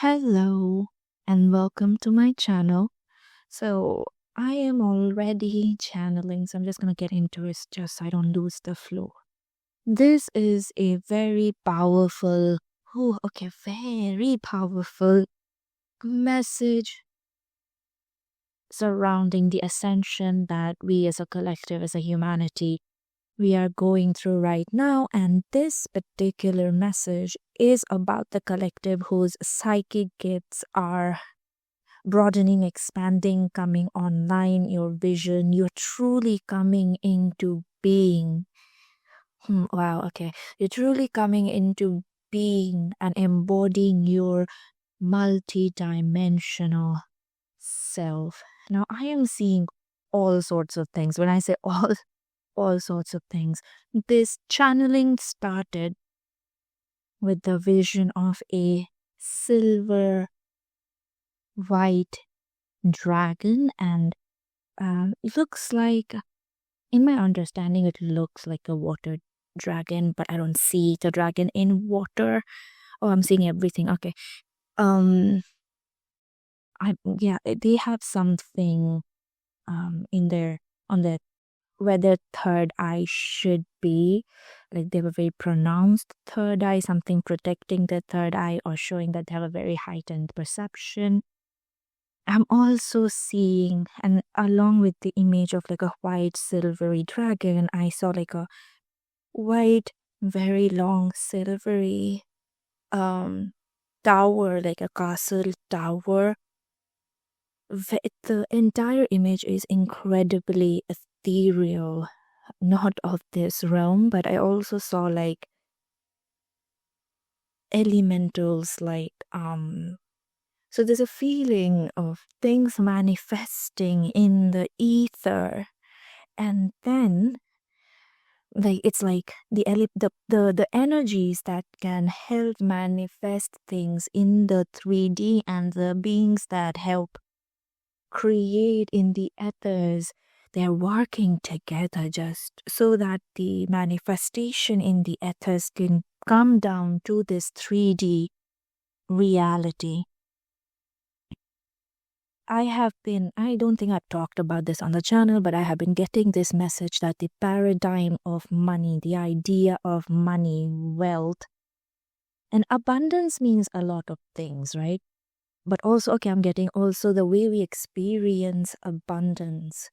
Hello and welcome to my channel. So I am already channeling, so I'm just gonna get into it just so I don't lose the flow. This is a very powerful, very powerful message surrounding the ascension that we as a collective, as a humanity, we are going through right now. And this particular message is about the collective whose psychic gifts are broadening, expanding, coming online, your vision, you're truly coming into being. Wow, okay. You're truly coming into being and embodying your multi-dimensional self. Now, I am seeing all sorts of things. When I say all sorts of things, this channeling started with the vision of a silver white dragon, and it looks like, in my understanding, it looks like a water dragon, but I don't see the dragon in water. Oh, I'm seeing everything. Okay. Um, they have something in their on their where their third eye should be. Like they have a very pronounced third eye, something protecting their third eye or showing that they have a very heightened perception. I'm also seeing, and along with the image of like a white silvery dragon, I saw like a white, very long silvery um tower, like a castle tower. The entire image is incredibly ethereal, not of this realm, but I also saw like elementals, like so there's a feeling of things manifesting in the ether. And then like it's like the energies that can help manifest things in the 3D, and the beings that help create in the ethers, they're working together just so that the manifestation in the ethers can come down to this 3D reality. I don't think I've talked about this on the channel, but I have been getting this message that the paradigm of money, the idea of money, wealth, and abundance means a lot of things, right? But also, okay, I'm getting also the way we experience abundance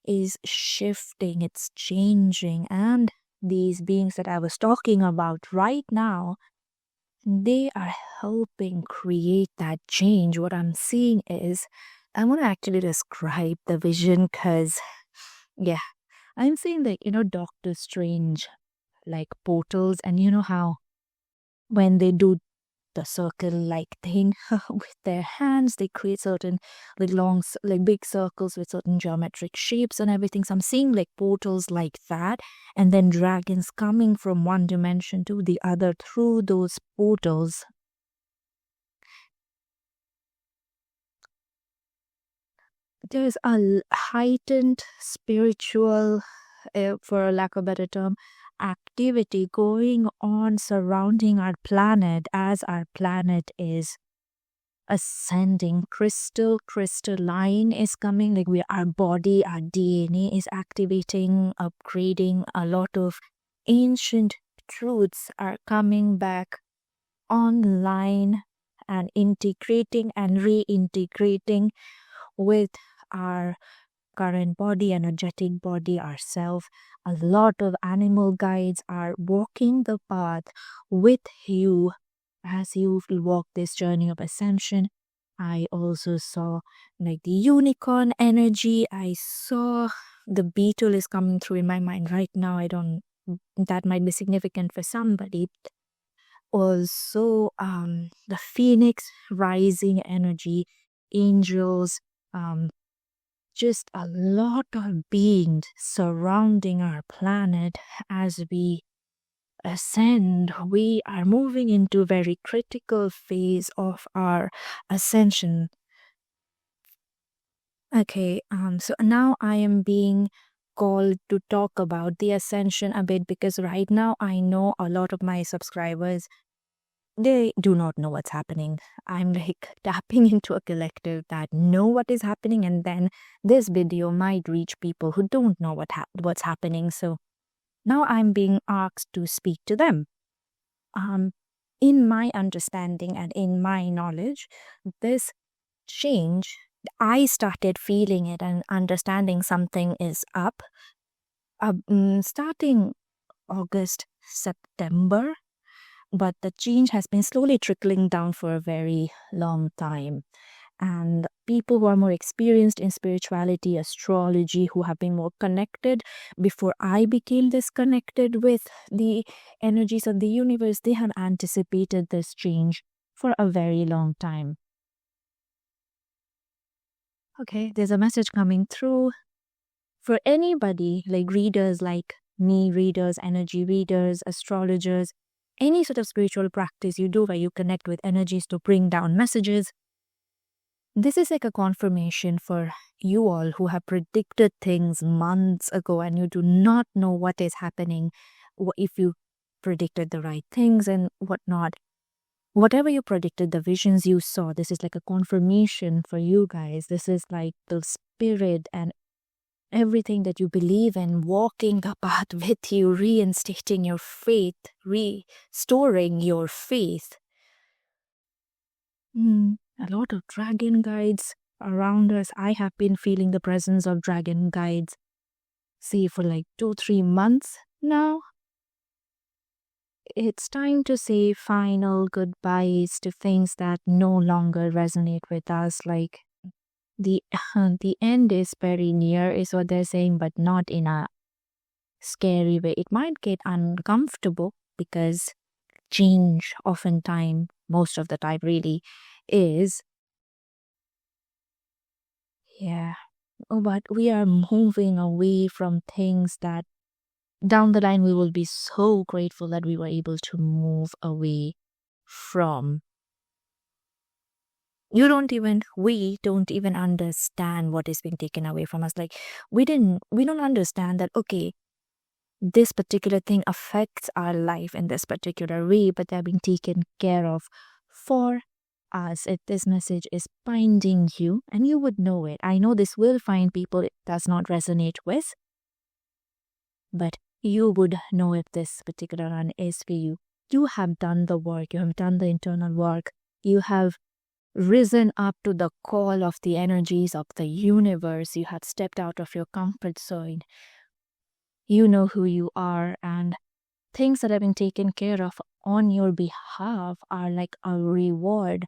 is shifting, it's changing. And these beings that I was talking about right now, they are helping create that change. What I'm seeing is, I want to actually describe the vision because, yeah, I'm seeing like, Doctor Strange, like portals, and you know how when they do the circle like thing with their hands, they create certain like like big circles with certain geometric shapes and everything. So I'm seeing like portals like that, and then dragons coming from one dimension to the other through those portals. There's a heightened spiritual, for lack of a better term, activity going on surrounding our planet as our planet is ascending. Crystalline is coming, like our body, our DNA is activating, upgrading. A lot of ancient truths are coming back online and integrating and reintegrating with our current body, energetic body, ourself. A lot of animal guides are walking the path with you as you walk this journey of ascension. I also saw like the unicorn energy. I saw the beetle is coming through in my mind right now. I don't, that might be significant for somebody. Also, the phoenix rising energy, angels, um, just a lot of beings surrounding our planet as we ascend. We are moving into a very critical phase of our ascension. Okay, so now I am being called to talk about the ascension a bit because right now I know a lot of my subscribers they do not know what's happening. I'm like tapping into a collective that know what is happening, and then this video might reach people who don't know what's happening. So now I'm being asked to speak to them. In my understanding and in my knowledge, this change, I started feeling it and understanding something is up starting August, September, but the change has been slowly trickling down for a very long time. And people who are more experienced in spirituality, astrology, who have been more connected before I became disconnected with the energies of the universe, they have anticipated this change for a very long time. Okay, there's a message coming through. For anybody, like readers like me, readers, energy readers, astrologers, any sort of spiritual practice you do where you connect with energies to bring down messages, this is like a confirmation for you all who have predicted things months ago and you do not know what is happening, if you predicted the right things and whatnot. Whatever you predicted, the visions you saw, this is like a confirmation for you guys. This is like the spirit and everything that you believe in walking the path with you, reinstating your faith, restoring your faith. A lot of dragon guides around us. I have been feeling the presence of dragon guides, say, for like 2-3 months now. It's time to say final goodbyes to things that no longer resonate with us. Like the end is very near, is what they're saying, but not in a scary way. It might get uncomfortable because change oftentimes, most of the time really, is. Yeah. Oh, but we are moving away from things that down the line we will be so grateful that we were able to move away from. We don't even understand what is being taken away from us. Like we don't understand that, okay, this particular thing affects our life in this particular way, but they're being taken care of for us. If this message is binding you, and you would know it. I know this will find people it does not resonate with, but you would know if this particular one is for you. You have done the work, you have done the internal work, you have risen up to the call of the energies of the universe, you have stepped out of your comfort zone. You know who you are, and things that have been taken care of on your behalf are like a reward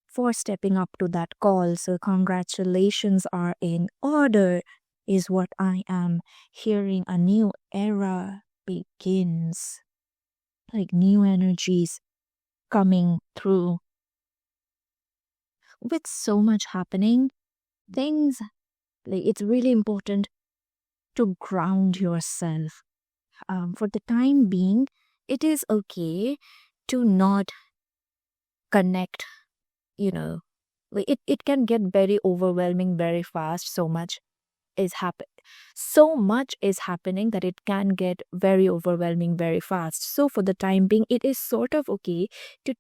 for stepping up to that call. So congratulations are in order, is what I am hearing. A new era begins. Like new energies coming through. With so much happening, things, like it's really important to ground yourself. For the time being, it is okay to not connect, it can get very overwhelming very fast. So much is happening that it can get very overwhelming very fast. So for the time being, it is sort of okay to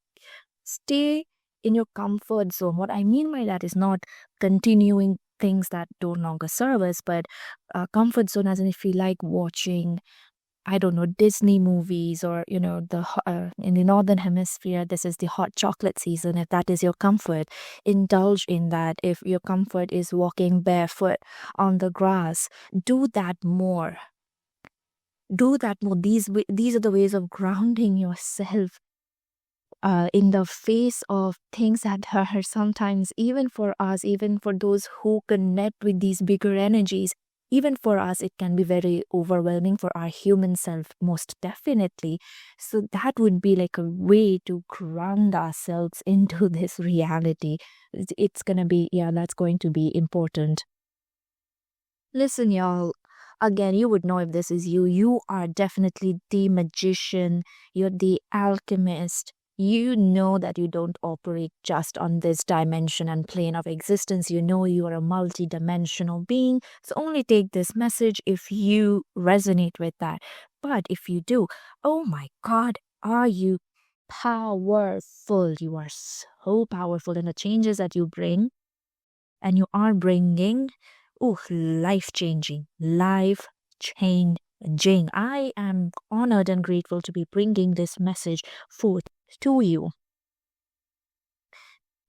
stay in your comfort zone. What I mean by that is not continuing things that don't longer serve us, but comfort zone as in if you like watching, I don't know, Disney movies, or in the northern hemisphere, this is the hot chocolate season. If that is your comfort, indulge in that. If your comfort is walking barefoot on the grass, do that more. These are the ways of grounding yourself in the face of things that are sometimes, even for us, even for those who connect with these bigger energies, even for us, it can be very overwhelming, for our human self, most definitely. So that would be like a way to ground ourselves into this reality. It's gonna be, that's going to be important. Listen, y'all. Again, you would know if this is you. You are definitely the magician. You're the alchemist. You know that you don't operate just on this dimension and plane of existence. You know you are a multi-dimensional being. So only take this message if you resonate with that. But if you do, oh my God, are you powerful. You are so powerful, and the changes that you bring and you are bringing, life changing, life changing. I am honored and grateful to be bringing this message forth to you.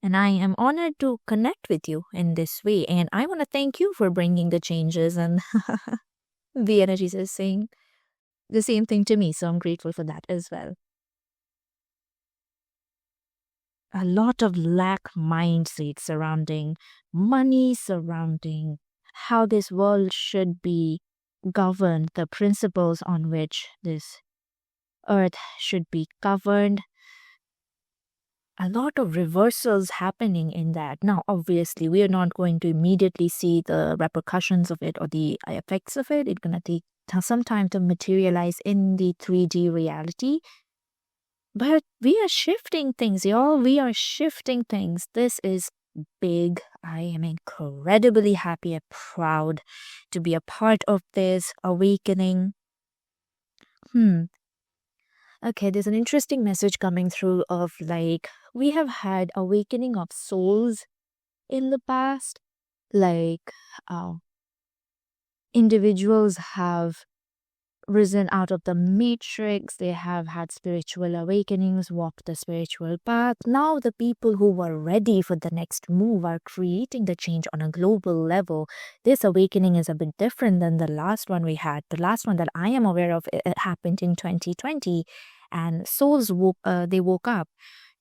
And I am honored to connect with you in this way. And I want to thank you for bringing the changes. And the energies is saying the same thing to me. So I'm grateful for that as well. A lot of lack mindset surrounding money, surrounding how this world should be governed, the principles on which this earth should be governed. A lot of reversals happening in that. Now, obviously, we are not going to immediately see the repercussions of it or the effects of it. It's going to take some time to materialize in the 3D reality. But we are shifting things, y'all. We are shifting things. This is big. I am incredibly happy and proud to be a part of this awakening. Okay, there's an interesting message coming through of like, we have had awakening of souls in the past. Like, individuals have risen out of the matrix, they have had spiritual awakenings, walked the spiritual path. Now the people who were ready for the next move are creating the change on a global level. This awakening is a bit different than the last one we had. The last one that I am aware of, it happened in 2020, and souls woke up.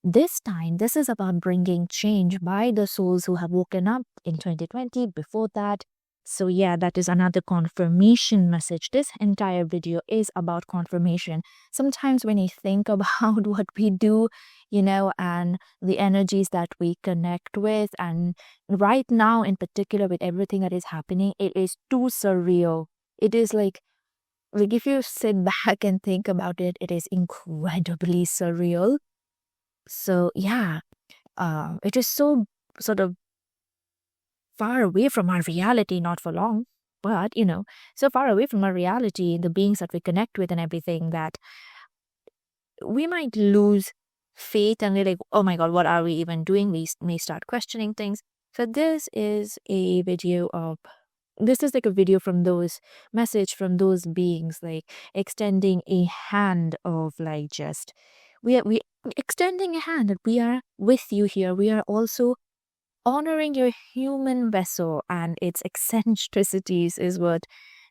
This time, this is about bringing change by the souls who have woken up in 2020, before that. So yeah, that is another confirmation message. This entire video is about confirmation. Sometimes when you think about what we do, and the energies that we connect with, and right now in particular with everything that is happening, it is too surreal. It is like if you sit back and think about it, it is incredibly surreal. So yeah, it is so sort of far away from our reality, not for long, but so far away from our reality, the beings that we connect with and everything, that we might lose faith and we're like, oh my god, what are we even doing? We may start questioning things. So this is a video from those message from those beings, like extending a hand of like, just we extending a hand that we are with you here. We are also honoring your human vessel and its eccentricities, is what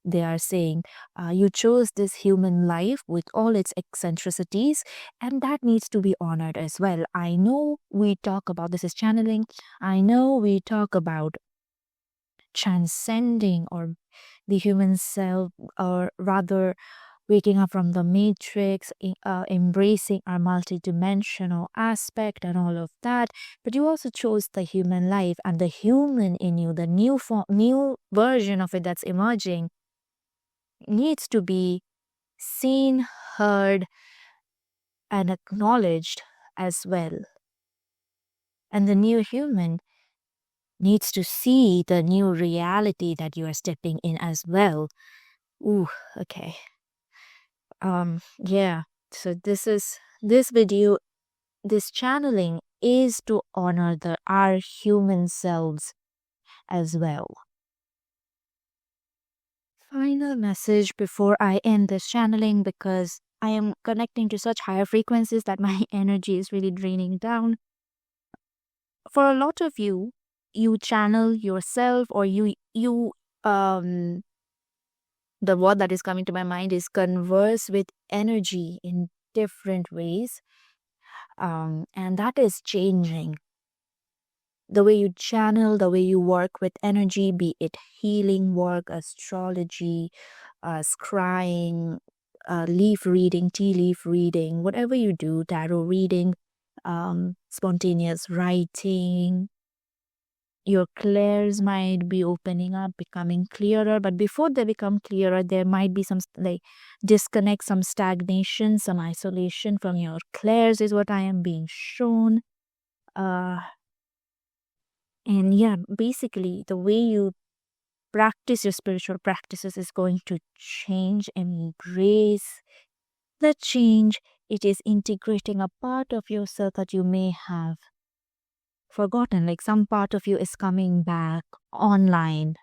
they are saying. You chose this human life with all its eccentricities, and that needs to be honored as well. I know we talk about, this is channeling, I know we talk about transcending or the human self, or rather waking up from the matrix, embracing our multidimensional aspect and all of that. But you also chose the human life, and the human in you, the new version of it that's emerging, needs to be seen, heard, and acknowledged as well. And the new human needs to see the new reality that you are stepping in as well. Ooh, okay. Yeah. So this video, this channeling is to honor our human selves as well. Final message before I end this channeling, because I am connecting to such higher frequencies that my energy is really draining down. For a lot of you, you channel yourself, or the word that is coming to my mind is converse with energy in different ways. And that is changing. The way you channel, the way you work with energy, be it healing work, astrology, scrying, leaf reading, tea leaf reading, whatever you do, tarot reading, spontaneous writing, your clairs might be opening up, becoming clearer. But before they become clearer, there might be some disconnect, some stagnation, some isolation from your clairs, is what I am being shown. And yeah, basically the way you practice your spiritual practices is going to change. Embrace the change, it is integrating a part of yourself that you may have forgotten. Like some part of you is coming back online.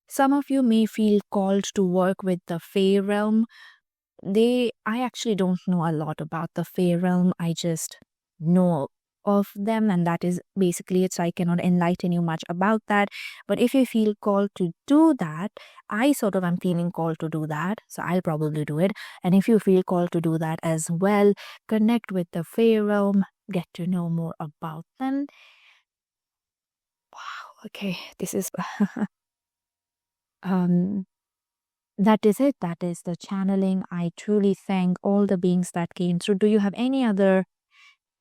Some of you may feel called to work with the Fey realm. I actually don't know a lot about the Fey realm. I just know of them, and that is basically it. So I cannot enlighten you much about that. But if you feel called to do that, I sort of am feeling called to do that. So I'll probably do it. And if you feel called to do that as well, connect with the Fey realm, get to know more about them. Wow, okay. This is um that is it. That is the channeling. I truly thank all the beings that came through. Do you have any other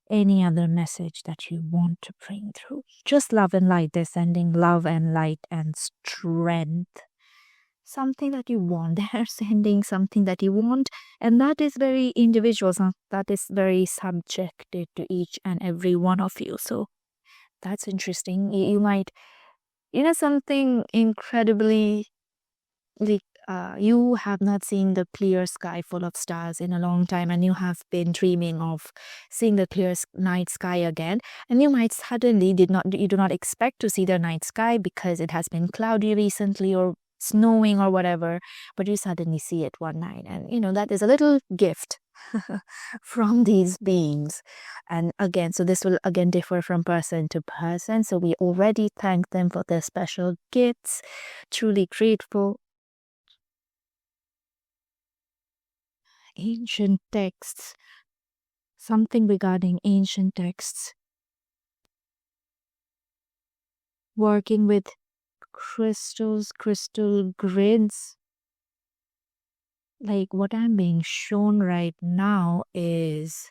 message that you want to bring through? Just love and light. They're sending love and light and strength. Something that you want. They're sending something that you want. And that is very individual. That is very subjective to each and every one of you. So that's interesting. You might, something incredibly like you have not seen the clear sky full of stars in a long time, and you have been dreaming of seeing the clear night sky again, and you might suddenly you do not expect to see the night sky because it has been cloudy recently or snowing or whatever, but you suddenly see it one night, and that is a little gift from these beings. And again, so this will again differ from person to person, so we already thank them for their special gifts. Truly grateful. Ancient texts. Something regarding ancient texts. Working with crystals, crystal grids. Like what I'm being shown right now is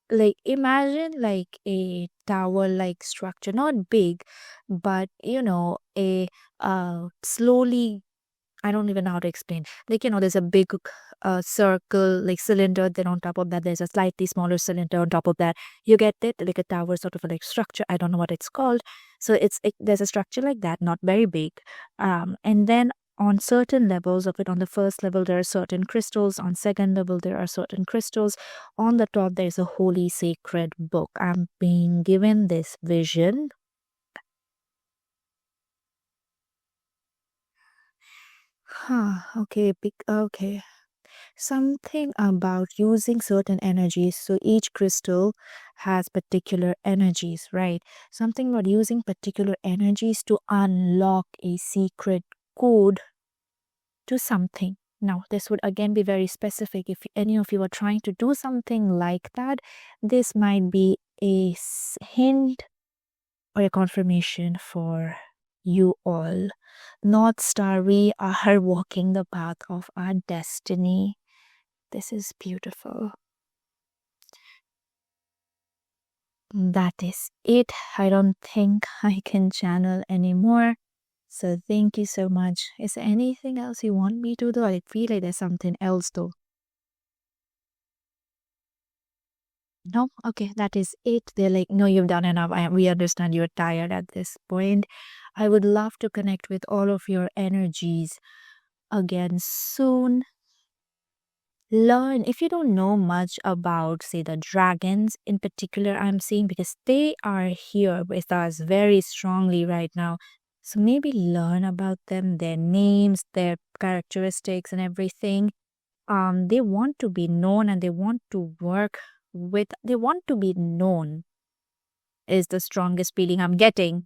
like imagine like a tower like structure, not big, but a slowly, I don't even know how to explain. Like, there's a big circle, like cylinder. Then on top of that, there's a slightly smaller cylinder on top of that. You get it? Like a tower sort of like structure. I don't know what it's called. So there's a structure like that, not very big. And then on certain levels of it, on the first level, there are certain crystals. On second level, there are certain crystals. On the top, there's a holy sacred book. I'm being given this vision. Okay. Something about using certain energies. So each crystal has particular energies, right? Something about using particular energies to unlock a secret code to something. Now, this would again be very specific. If any of you are trying to do something like that, this might be a hint or a confirmation for you all. North Star, we are walking the path of our destiny. This is beautiful. That is it. I don't think I can channel anymore. So thank you so much. Is there anything else you want me to do? I feel like there's something else though. No? Okay, that is it. They're like, no, you've done enough. We understand you're tired at this point. I would love to connect with all of your energies again soon. Learn, if you don't know much about, say, the dragons in particular, I'm seeing, because they are here with us very strongly right now. So maybe learn about them, their names, their characteristics and everything. They want to be known, and they want to they want to be known is the strongest feeling I'm getting.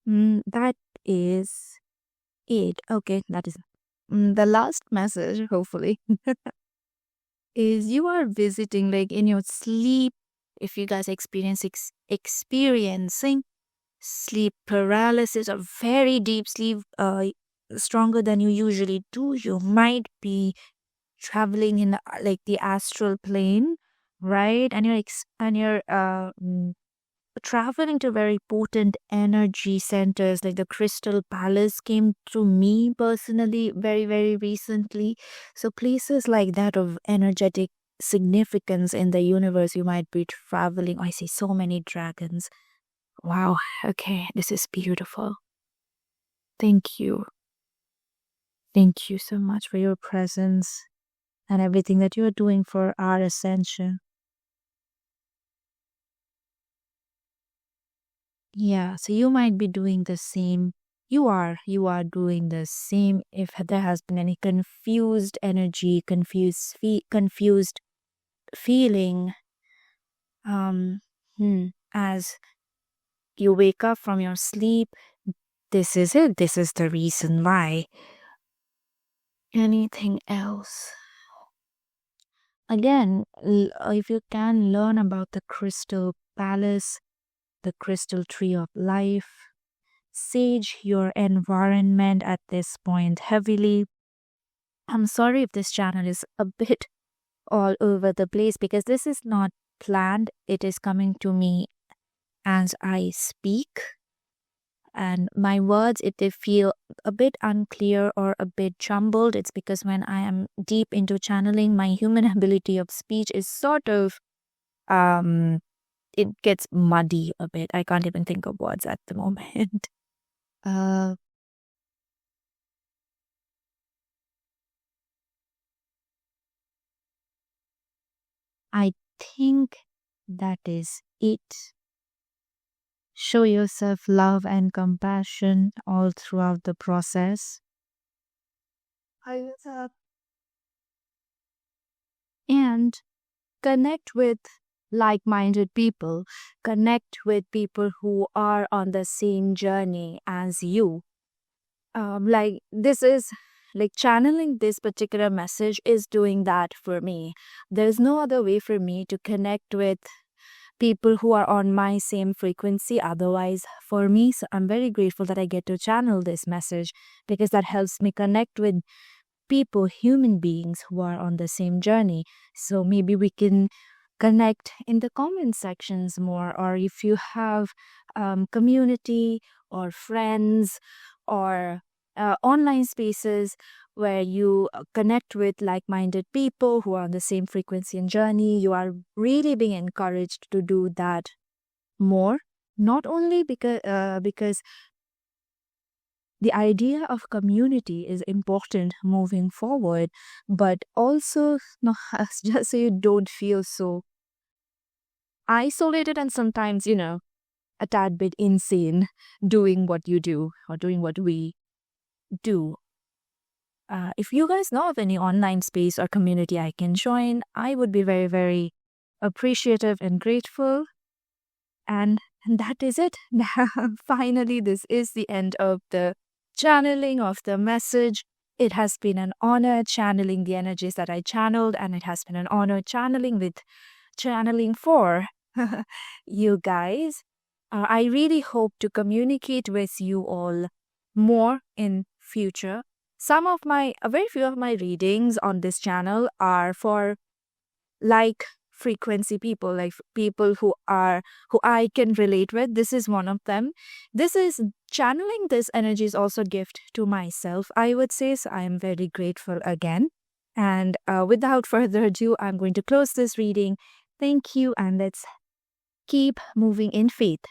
That is it. Okay, that is the last message, hopefully, is you are visiting like in your sleep. If you guys experiencing sleep paralysis or very deep sleep, stronger than you usually do, you might be traveling in like the astral plane, right? And you're traveling to very potent energy centers. Like the Crystal Palace came to me personally very, very recently. So places like that of energetic significance in the universe, you might be traveling. I see so many dragons. Wow. Okay. This is beautiful. Thank you. Thank you so much for your presence and everything that you are doing for our ascension. Yeah. So you might be doing the same. You are doing the same. If there has been any confused energy, confused feeling, um, as you wake up from your sleep, this is it. This is the reason why. Anything else? Again, if you can learn about the crystal palace, the crystal tree of life, sage your environment at this point heavily. I'm sorry if this channel is a bit all over the place because this is not planned. It is coming to me as I speak. And my words, if they feel a bit unclear or a bit jumbled, it's because when I am deep into channeling, my human ability of speech is sort of, um, it gets muddy a bit. I can't even think of words at the moment. Uh, I think that is it. Show yourself love and compassion all throughout the process. And connect with like minded people, connect with people who are on the same journey as you. Like, this is like channeling this particular message is doing that for me. There's no other way for me to connect with people who are on my same frequency otherwise for me. So I'm very grateful that I get to channel this message because that helps me connect with people, human beings who are on the same journey. So maybe we can connect in the comment sections more, or if you have community or friends or online spaces where you connect with like-minded people who are on the same frequency and journey, you are really being encouraged to do that more. Not only because the idea of community is important moving forward, but also no, just so you don't feel so isolated and sometimes, a tad bit insane doing what you do or doing what we do. If you guys know of any online space or community I can join, I would be very, very appreciative and grateful. And that is it. Finally, this is the end of the channeling of the message. It has been an honor channeling the energies that I channeled, and it has been an honor channeling for you guys. I really hope to communicate with you all more in future. A very few of my readings on this channel are for like frequency people, like people who I can relate with. This is one of them. This is channeling this energy is also a gift to myself, I would say. So I am very grateful again. And without further ado, I'm going to close this reading. Thank you, and let's keep moving in faith.